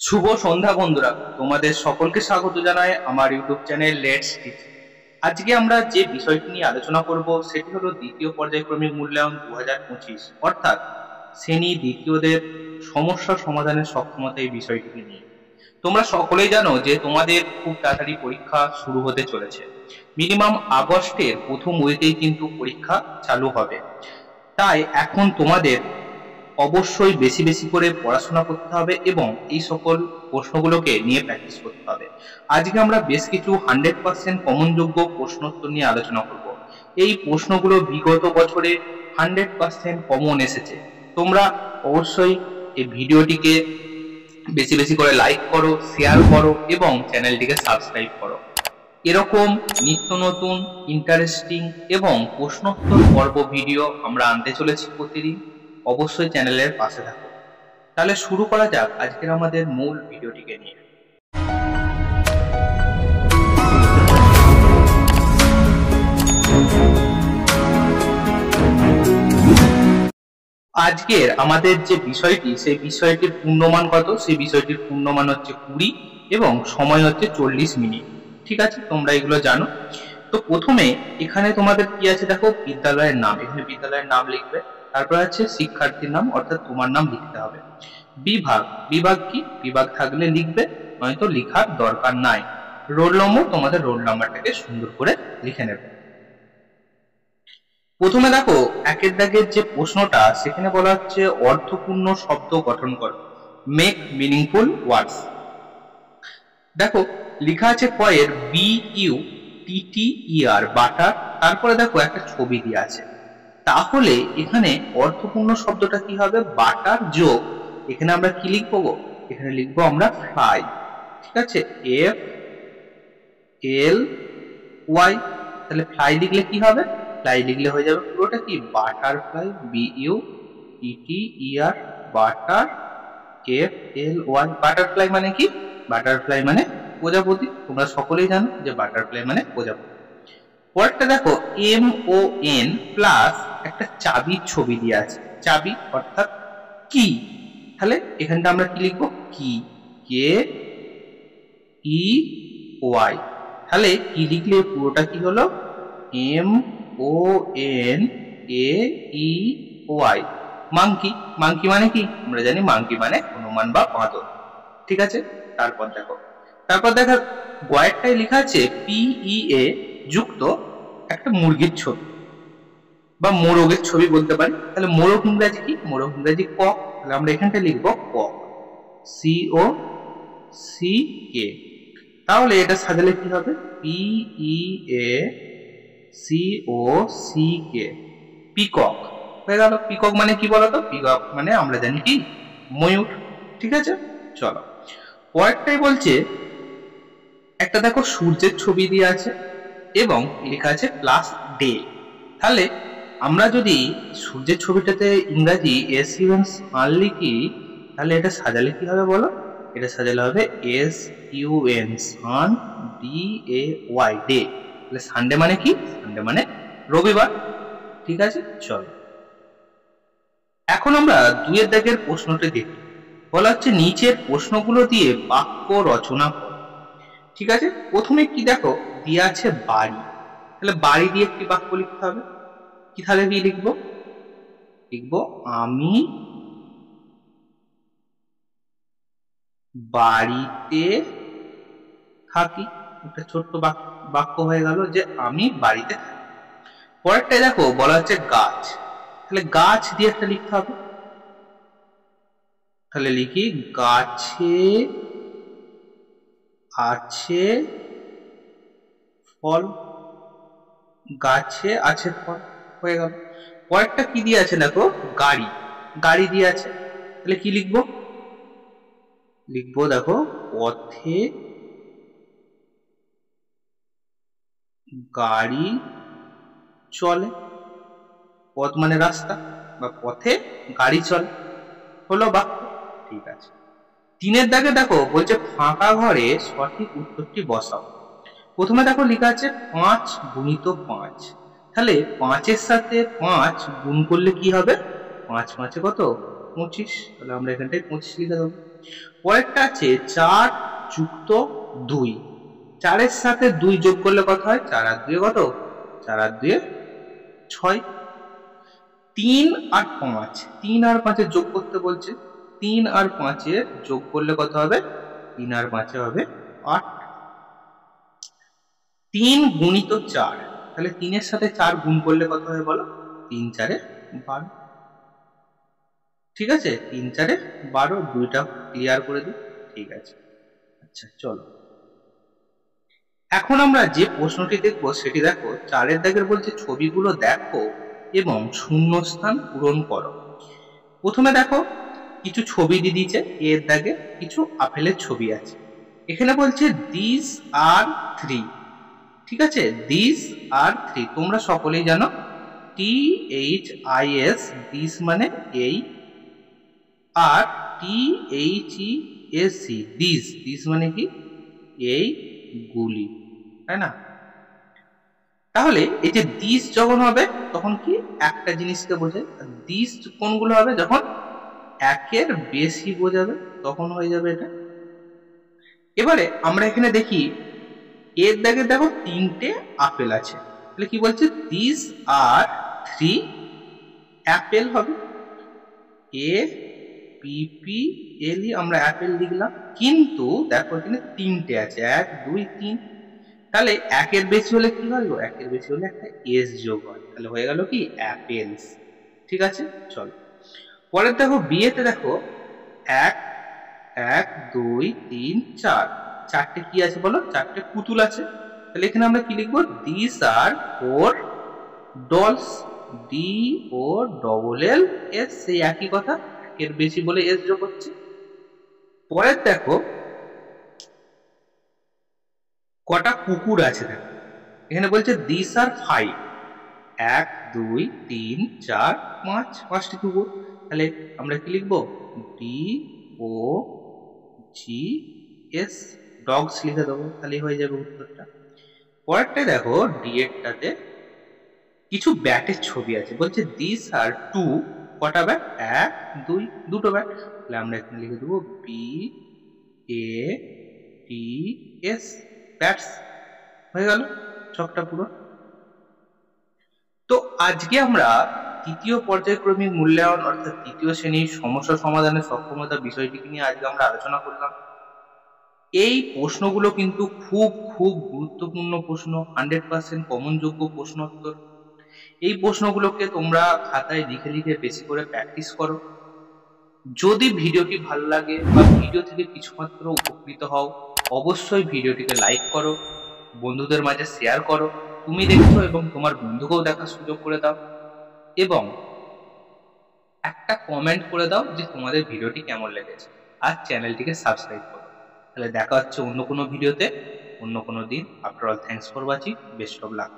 শুভ সন্ধ্যা বন্ধুরা, তোমাদের সকলকে স্বাগত জানাই আমার ইউটিউব চ্যানেল লেটস টিচ। আজকে আমরা যে বিষয়টি নিয়ে আলোচনা করব সেটি হলো দ্বিতীয় পর্যায়ক্রমিক মূল্যায়ন 2025, অর্থাৎ শ্রেণী দ্বিতীয়দের সমস্যা সমাধানের সক্ষমতা এই বিষয়টিকে নিয়ে। তোমরা সকলেই জানো যে তোমাদের খুব তাড়াতাড়ি পরীক্ষা শুরু হতে চলেছে। মিনিমাম আগস্টের প্রথম উইকেই কিন্তু পরীক্ষা চালু হবে। তাই এখন তোমাদের অবশ্যই বেশি বেশি করে পড়াশোনা করতে হবে এবং এই সকল প্রশ্নগুলোকে নিয়ে প্র্যাকটিস করতে হবে। আজকে আমরা বেশ কিছু 100% কমনযোগ্য প্রশ্নোত্তর নিয়ে আলোচনা করব। এই প্রশ্নগুলো বিগত বছরে 100% কমন এসেছে। তোমরা অবশ্যই এই ভিডিওটিকে বেশি বেশি করে লাইক করো, শেয়ার করো এবং চ্যানেলটিকে সাবস্ক্রাইব করো। এরকম নিত্য নতুন ইন্টারেস্টিং এবং প্রশ্নোত্তর পর্ব ভিডিও আমরা আনতে চলেছি প্রতিদিন। অবশ্যই চ্যানেলের পাশে থাকো। তাহলে শুরু করা যাক আজকের আমাদের মূল ভিডিওটিকে নিয়ে। আজকের আমাদের যে বিষয়টি, সেই বিষয়টির পূর্ণমান কত? সেই বিষয়টির পূর্ণমান হচ্ছে 20 এবং সময় হচ্ছে 40 মিনিট। ঠিক আছে, তোমরা এগুলো জানো। তো প্রথমে এখানে তোমাদের কি আছে দেখো, বিদ্যালয়ের নাম। এখানে বিদ্যালয়ের নাম লিখবে, তারপর আছে শিক্ষার্থীর নাম, অর্থাৎ তোমার নাম লিখতে হবে। বিভাগ, বিভাগ কি? বিভাগ থাকলে লিখবে, নয়তো লিখার দরকার নাই। রোল নম্বর, তোমাদের রোল নাম্বারটাকে সুন্দর করে লিখে নেবে। প্রথমে দেখো একের দাগের যে প্রশ্নটা, সেখানে বলা হচ্ছে অর্থপূর্ণ শব্দ গঠন করো, মেক মিনিংফুল ওয়ার্ডস। দেখো লেখা আছে কয়ের BUTTER, বাটার, তারপরে দেখো একটা ছবি দিয়ে আছে। তাহলে এখানে অর্থপূর্ণ শব্দটা কি হবে? বাটার যোগ, এখানে আমরা কি লিখবো গো? এখানে লিখবো আমরা ফ্লাই। ঠিক আছে, FLY। তাহলে ফ্লাই লিখলে কি হবে? ফ্লাই লিখলে হয়ে যাবে পুরোটা কি? Butterfly, BUTTER, butter, FLY। Butterfly মানে কি? বাটারফ্লাই মানে প্রজাপতি। তোমরা সকলেই জানো যে বাটারফ্লাই মানে প্রজাপতি। পরেরটা দেখো MON প্লাস একটা চাবির ছবি দিয়ে আছে। চাবি অর্থাৎ কি। তাহলে এখানটা আমরা কি লিখবো? কি, KEY। তাহলে কি লিখলে পুরোটা কি হলো? MONAEY। মাংকি, মাংকি মানে কি? আমরা জানি মাংকি মানে হনুমান বা বাঁদর। ঠিক আছে, তারপর দেখো, তারপর দেখা গয়েরটাই লেখা আছে PEA যুক্ত একটা মুরগির ছবি বা মোরগের ছবি বলতে পারি। তাহলে মোরগ ইংরাজি কি? মোরগ ইংরাজি কক। তাহলে আমরা এখানটা লিখবো কক, COCK। তাহলে এটা সাজালে কি হবে? PEACOCK, পিকক হয়ে গেল। পিকক মানে কি বলতো? পিকক মানে আমরা জানি কি? ময়ূর। ঠিক আছে, চলো পরেরটাই বলছে একটা দেখো সূর্যের ছবি দিয়ে আছে এবং লেখা আছে প্লাস ডে। তাহলে আমরা যদি সূর্যের ছবিটাতে ইংরাজি SUN সান লিখি, তাহলে এটা সাজালে কি হবে বলো? এটা সাজালে হবে SUN সান, DAY, ডে। তাহলে সানডে মানে কি? সানডে মানে রবিবার। ঠিক আছে, চলো এখন আমরা দুইয়ের দাগের প্রশ্নটি দেখি। বলা হচ্ছে নিচের প্রশ্নগুলো দিয়ে বাক্য রচনা করো। ঠিক আছে, প্রথমে কি দেখো দিয়ে আছে বাড়ি। তাহলে বাড়ি দিয়ে একটি বাক্য লিখতে হবে। কি তাহলে কি লিখবো? লিখবো আমি বাড়িতে থাকি। একটা ছোট্ট বাক্য হয়ে গেল যে আমি বাড়িতে থাকি। পরেরটা দেখো বলা হচ্ছে গাছ। তাহলে গাছ দিয়ে একটা লিখতে হবে। তাহলে লিখি গাছে আছে ফল, গাছে আছে ফল হয়ে গেল। পরেরটা কি দিয়ে আছে দেখো, গাড়ি। গাড়ি দিয়ে আছে, তাহলে কি লিখবো? লিখবো দেখো পথে গাড়ি চলে। পথ মানে রাস্তা, বা পথে গাড়ি চলে হলো বাক্য। ঠিক আছে, তিনের দাগে দেখো বলছে ফাঁকা ঘরে সঠিক উত্তরটি বসাও। প্রথমে দেখো লেখা আছে 5 গুণিত 5। তাহলে 5-এর সাথে 5 গুণ করলে কি হবে? 5 5 কত? 25। তাহলে আমরা এখানটায় 25 লিখে দেবো। পরেরটা আছে 4 যুক্ত 2। 4 এর সাথে 2 যোগ করলে কত হয়? 4 আর 2 কত? 4 আর 2 6। 3 আর 5, 3 আর 5 এর যোগ করতে বলছে। 3 আর 5 এর যোগ করলে কত হবে? 3 আর 5 এ হবে 8। 3 গুণিত 4, তাহলে 3 এর সাথে 4 গুণ করলে কত হবে বলো? 3 4 এ 12। ঠিক আছে, 3 4 এ 12, দুইটা ক্লিয়ার করে দিই। ঠিক আছে, আচ্ছা চলো এখন আমরা যে প্রশ্নটি দেখব সেটি দেখো 4 দাগের বলছে ছবিগুলো দেখো এবং শূন্যস্থান পূরণ করো। প্রথমে দেখো কিছু ছবি দিয়ে দিয়েছে, এর দাগে কিছু আপেলের ছবি আছে। এখানে বলছে দিস আর 3। ঠিক আছে, দিস আর 3 তোমরা সকলেই জানো THIS, দিস মানে এই, আর THESC, দিস, দিস মানে কি? এই গুলি, তাই না? তাহলে এই যে দিস যখন হবে তখন কি একটা জিনিসকে বোঝায়, দিস কোনগুলো হবে? যখন একের বেশি বোঝাবে তখন হয়ে যাবে এটা। এবারে আমরা এখানে দেখি এর দাগে দেখো 3টে আপেল আছে, তাহলে কি বলছে? দিস আর 3 অ্যাপেল হবে। APPLE আমরা অ্যাপেল লিখলাম, কিন্তু দেখো এখানে 3টে আছে, 1 2 3। তাহলে একের বেশি হলে কি হয় গো? একের বেশি হলে একটা এস যোগ হয়, তাহলে হয়ে গেল কি? অ্যাপেলস। ঠিক আছে, চলো পরের দেখো বিয়েতে দেখো 1 1 2 3 4, 4টে কি আছে বলো? 4টে পুতুল আছে। তাহলে এখানে আমরা কি লিখবো? দিস আর 4 ডলস, DOLLS, সেই একই কথা, এর বেশি বলে এস যোগ হচ্ছে। পরের দেখো কটা কুকুর আছে দেখো, এখানে বলছে দিস আর 5। 1 2 3 4 5, 5টি কুকুর। তাহলে আমরা কি লিখবো? DOGS, ডগস লিখে দেবো, তাহলে হয়ে যাবে উত্তরটা। পরেরটা দেখো ডি এরটাতে কিছু ব্যাটের ছবি আছে, বলছে দিস আর 2 কটা ব্যাট? 1 2, দুটো ব্যাট। তাহলে আমরা এখানে লিখে দেবো BATS, ব্যাটস। হয়ে গেল ছকটা পুরো। তো আজকে আমরা তৃতীয় পর্যায়ক্রমিক মূল্যায়ন অর্থাৎ তৃতীয় শ্রেণীর সমস্যা সমাধানের সক্ষমতা বিষয়টিকে নিয়ে আজকে আমরা আলোচনা করলাম। এই প্রশ্নগুলো কিন্তু খুব খুব গুরুত্বপূর্ণ প্রশ্ন, 100% কমন যোগ্য প্রশ্ন উত্তর। এই প্রশ্নগুলোকে তোমরা খাতায় লিখে লিখে বেশি করে প্র্যাকটিস করো। যদি ভিডিওটি ভালো লাগে বা ভিডিও থেকে কিছুমাত্র উপকৃত হও, অবশ্যই ভিডিওটিকে লাইক করো, বন্ধুদের মাঝে শেয়ার করো। তুমি দেখছো এবং তোমার বন্ধুকেও দেখার সুযোগ করে দাও, এবং একটা কমেন্ট করে দাও যে তোমাদের ভিডিওটি কেমন লেগেছে, আর চ্যানেলটিকে সাবস্ক্রাইব করো। তাহলে দেখা হচ্ছে অন্য কোনো ভিডিওতে, অন্য কোনো দিন। After all, thanks for watching, best of luck.